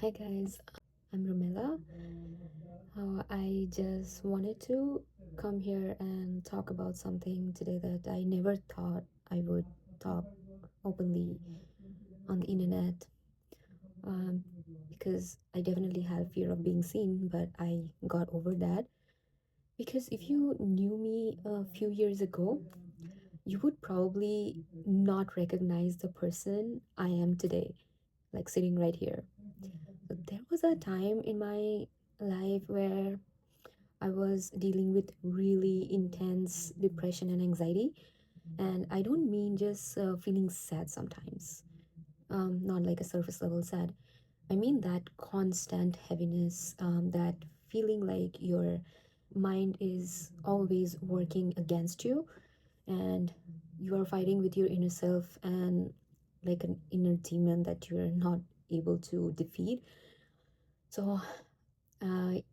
Hi guys, I'm Romela. I just wanted to come here and talk about something today that I never thought I would talk openly on the internet, um, because I definitely have fear of being seen, but I got over that. Because if you knew me a few years ago, you would probably not recognize the person I am today, like sitting right here. So there was a time in my life where I was dealing with really intense depression and anxiety. And I don't mean just feeling sad sometimes, not like a surface level sad. I mean that constant heaviness, that feeling like your mind is always working against you and you are fighting with your inner self and like an inner demon that you're not able to defeat. So,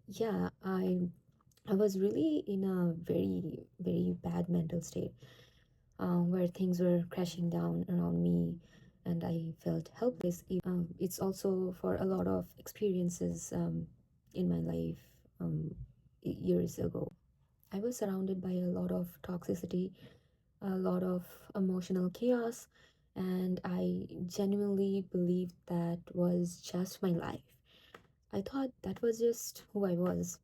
yeah, I was really in a very bad mental state, where things were crashing down around me, and I felt helpless. It's also for a lot of experiences in my life years ago. I was surrounded by a lot of toxicity, a lot of emotional chaos, and I genuinely believed that was just my life. I thought that was just who I was.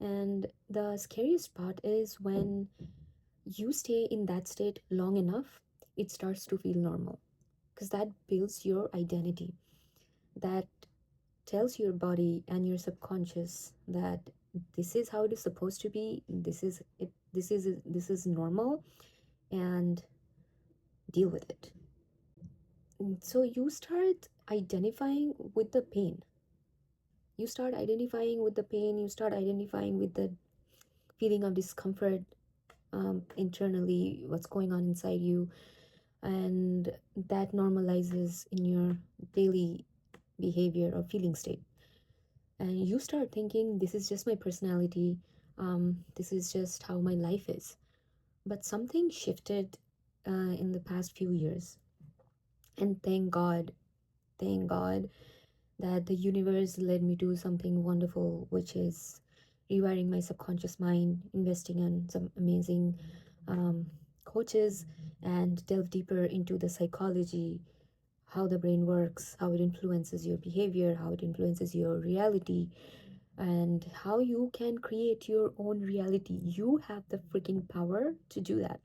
And the scariest part is when you stay in that state long enough, it starts to feel normal because that builds your identity. That tells your body and your subconscious that this is how it is supposed to be. This is it. This is normal, and deal with it. And so you start identifying with the pain. You start identifying with the pain. You start identifying with the feeling of discomfort, internally, what's going on inside you, and that normalizes in your daily behavior or feeling state. And you start thinking, this is just my personality, this is just how my life is. But something shifted in the past few years. And thank God that the universe led me to something wonderful, which is rewiring my subconscious mind, investing in some amazing um, coaches, and delve deeper into the psychology, how the brain works, how it influences your behavior, how it influences your reality, and how you can create your own reality. You have the freaking power to do that.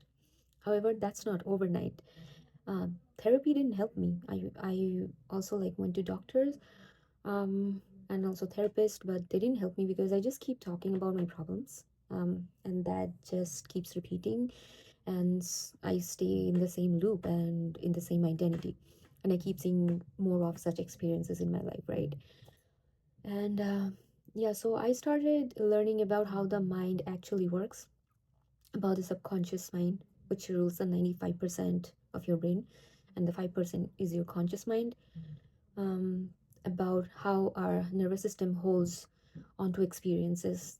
However, that's not overnight. Therapy didn't help me. I also like went to doctors, and also therapist, but they didn't help me because I just keep talking about my problems, and that just keeps repeating, and I stay in the same loop and in the same identity, and I keep seeing more of such experiences in my life, right? And yeah, so I started learning about how the mind actually works, about the subconscious mind, which rules the 95% of your brain, and the 5% is your conscious mind. um, about how our nervous system holds onto experiences.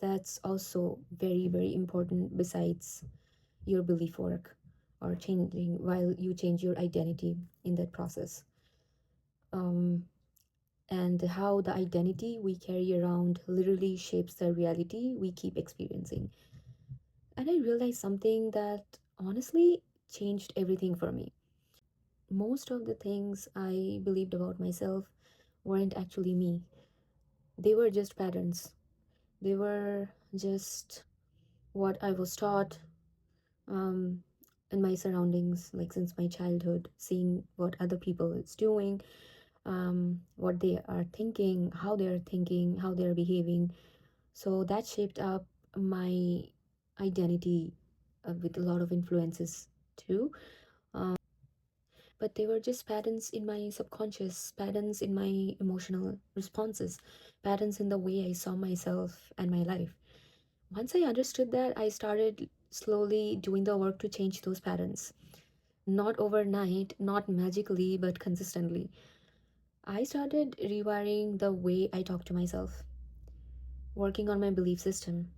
That's also very important, besides your belief work or changing while you change your identity in that process. Um, and how the identity we carry around literally shapes the reality we keep experiencing. And I realized something that honestly changed everything for me. Most of the things I believed about myself weren't actually me. They were just patterns. They were just what I was taught, um, in my surroundings, like since my childhood, seeing what other people is doing, what they are thinking, how they're behaving. So that shaped up my identity, with a lot of influences too. But they were just patterns in my subconscious, patterns in my emotional responses, patterns in the way I saw myself and my life. Once I understood that, I started slowly doing the work to change those patterns. Not overnight, not magically, but consistently. I started rewiring the way I talk to myself, working on my belief system,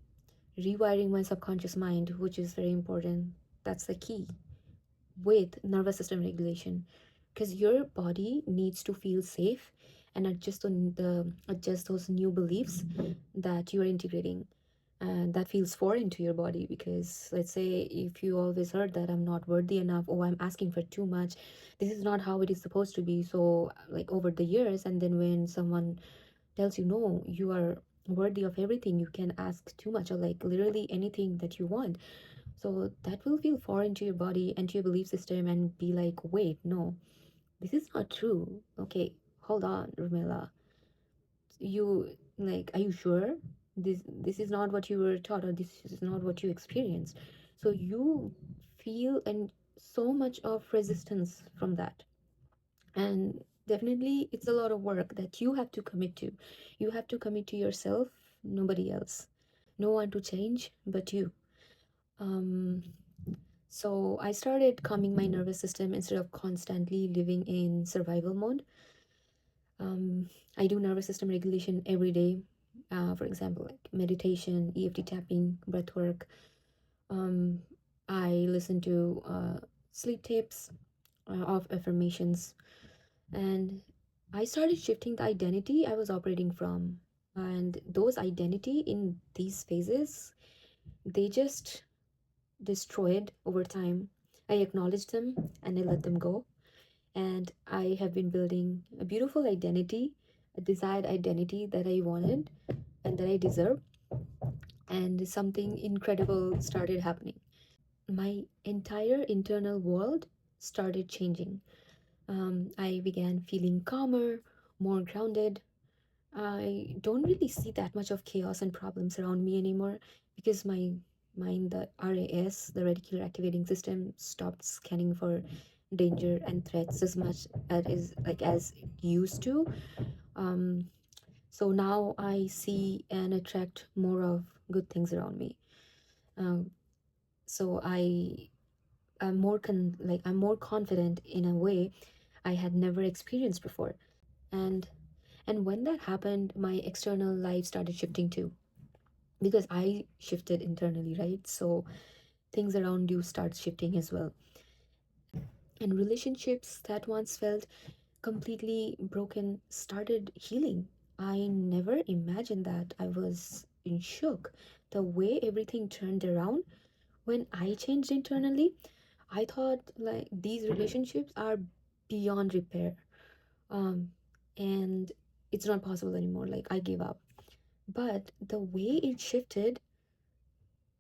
rewiring my subconscious mind, which is very important. That's the key, with nervous system regulation. Because your body needs to feel safe, and adjust those new beliefs that you are integrating, and that feels foreign to your body. Because let's say if you always heard that I'm not worthy enough, oh, I'm asking for too much, this is not how it is supposed to be. So like over the years, and then when someone tells you no, you are worthy of everything, you can ask too much, or like literally anything that you want, so that will feel foreign to your body and to your belief system and be like, wait, no, this is not true. Okay, hold on, Rumela. You like, are you sure? This is not what you were taught, or this is not what you experienced. So you feel and so much of resistance from that. And definitely it's a lot of work that you have to commit to. You have to commit to yourself, nobody else. No one to change but you. Um So I started calming my nervous system instead of constantly living in survival mode. I do nervous system regulation every day. For example, like meditation, EFT tapping, breath work. Um, I listen to sleep tapes of affirmations, and I started shifting the identity I was operating from. And those identity in these phases, they just destroyed over time. I acknowledged them and I let them go. And I have been building a beautiful identity, a desired identity that I wanted and that I deserve. And something incredible started happening. My entire internal world started changing. I began feeling calmer, more grounded. I don't really see that much of chaos and problems around me anymore because my mind, the RAS, the reticular activating system, stopped scanning for danger and threats as much as it used to. Um, so now I see and attract more of good things around me. Um, so I'm more confident in a way I had never experienced before. And when that happened, my external life started shifting too, because I shifted internally, right? So things around you start shifting as well. And relationships that once felt completely broken started healing. I never imagined that. I was in shock. The way everything turned around when I changed internally, I thought like these relationships are beyond repair. Um, and it's not possible anymore. Like I gave up. But the way it shifted,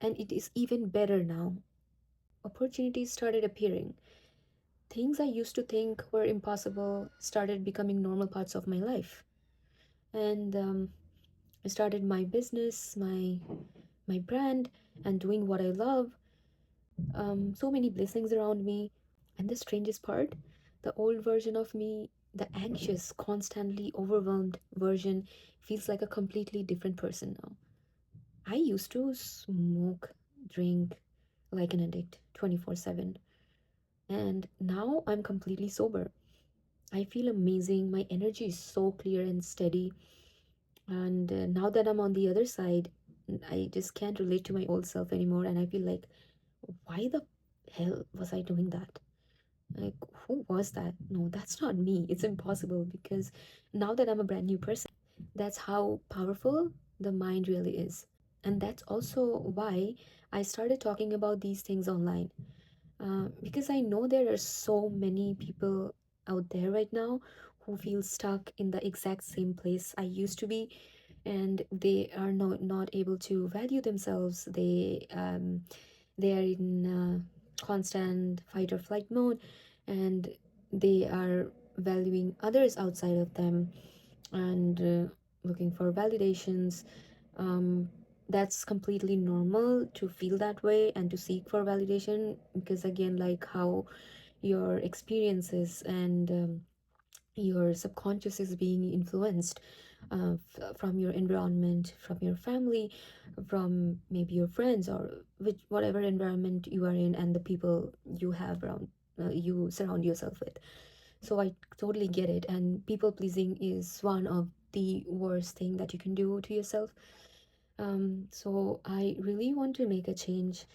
and it is even better now, opportunities started appearing. Things I used to think were impossible started becoming normal parts of my life. And I started my business, my brand, and doing what I love. So many blessings around me. And the strangest part, the old version of me, the anxious, constantly overwhelmed version, feels like a completely different person now. I used to smoke, drink like an addict 24/7. And now I'm completely sober. I feel amazing. My energy is so clear and steady. And now that I'm on the other side, I just can't relate to my old self anymore. And I feel like, why the hell was I doing that? Like, who was that? No, that's not me. It's impossible because now that I'm a brand new person, that's how powerful the mind really is. And that's also why I started talking about these things online. Because I know there are so many people out there right now who feel stuck in the exact same place I used to be, and they are not able to value themselves. They are in constant fight or flight mode, and they are valuing others outside of them, and looking for validations. um, that's completely normal to feel that way and to seek for validation, because again, like how your experiences and your subconscious is being influenced from your environment, from your family, from maybe your friends, or whatever environment you are in, and the people you have around, you surround yourself with. So I totally get it, and people pleasing is one of the worst thing that you can do to yourself. So I really want to make a change,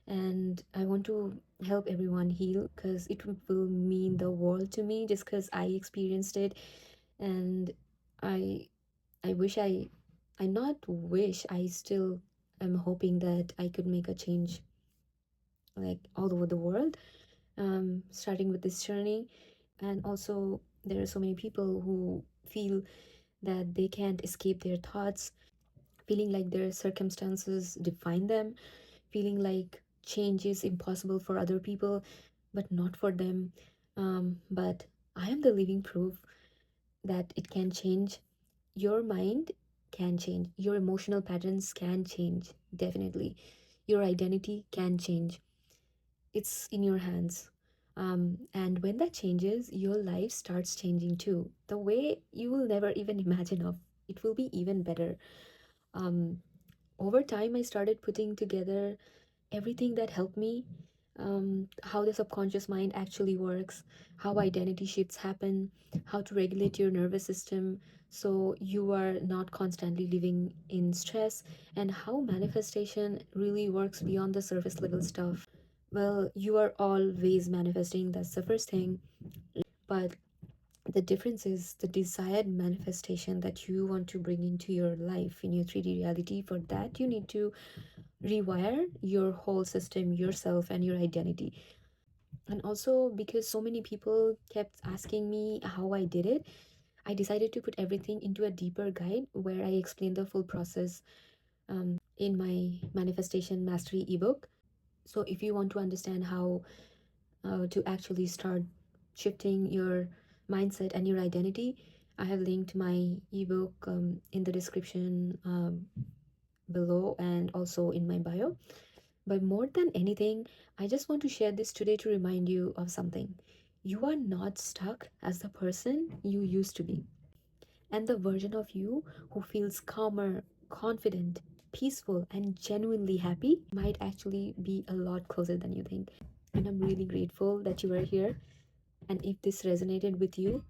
and I want to help everyone heal, because it will mean the world to me just because I experienced it. And I I wish I not wish, I still am hoping that I could make a change like all over the world, starting with this journey. And also, there are so many people who feel that they can't escape their thoughts, feeling like their circumstances define them, feeling like change is impossible for other people, but not for them. But I am the living proof that it can change. Your mind can change, your emotional patterns can change, definitely. Your identity can change. It's in your hands. And when that changes, your life starts changing too. The way you will never even imagine of. It will be even better. Um, Over time, I started putting together everything that helped me, how the subconscious mind actually works, how identity shifts happen, how to regulate your nervous system so you are not constantly living in stress, and how manifestation really works beyond the surface level stuff. Well, you are always manifesting, that's the first thing, but the difference is the desired manifestation that you want to bring into your life in your 3D reality. For that, you need to rewire your whole system, yourself, and your identity. And also, because so many people kept asking me how I did it, I decided to put everything into a deeper guide where I explain the full process in my Manifestation Mastery ebook. So, if you want to understand how to actually start shifting your mindset and your identity, I have linked my ebook in the description below and also in my bio. But more than anything, I just want to share this today to remind you of something. You are not stuck as the person you used to be. And the version of you who feels calmer, confident, peaceful, and genuinely happy might actually be a lot closer than you think. And I'm really grateful that you are here. And if this resonated with you,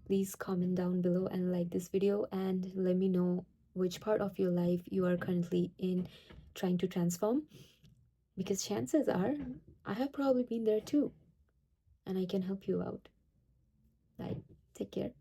please comment down below and like this video and let me know which part of your life you are currently in trying to transform, because chances are I have probably been there too, and I can help you out. Bye. Take care.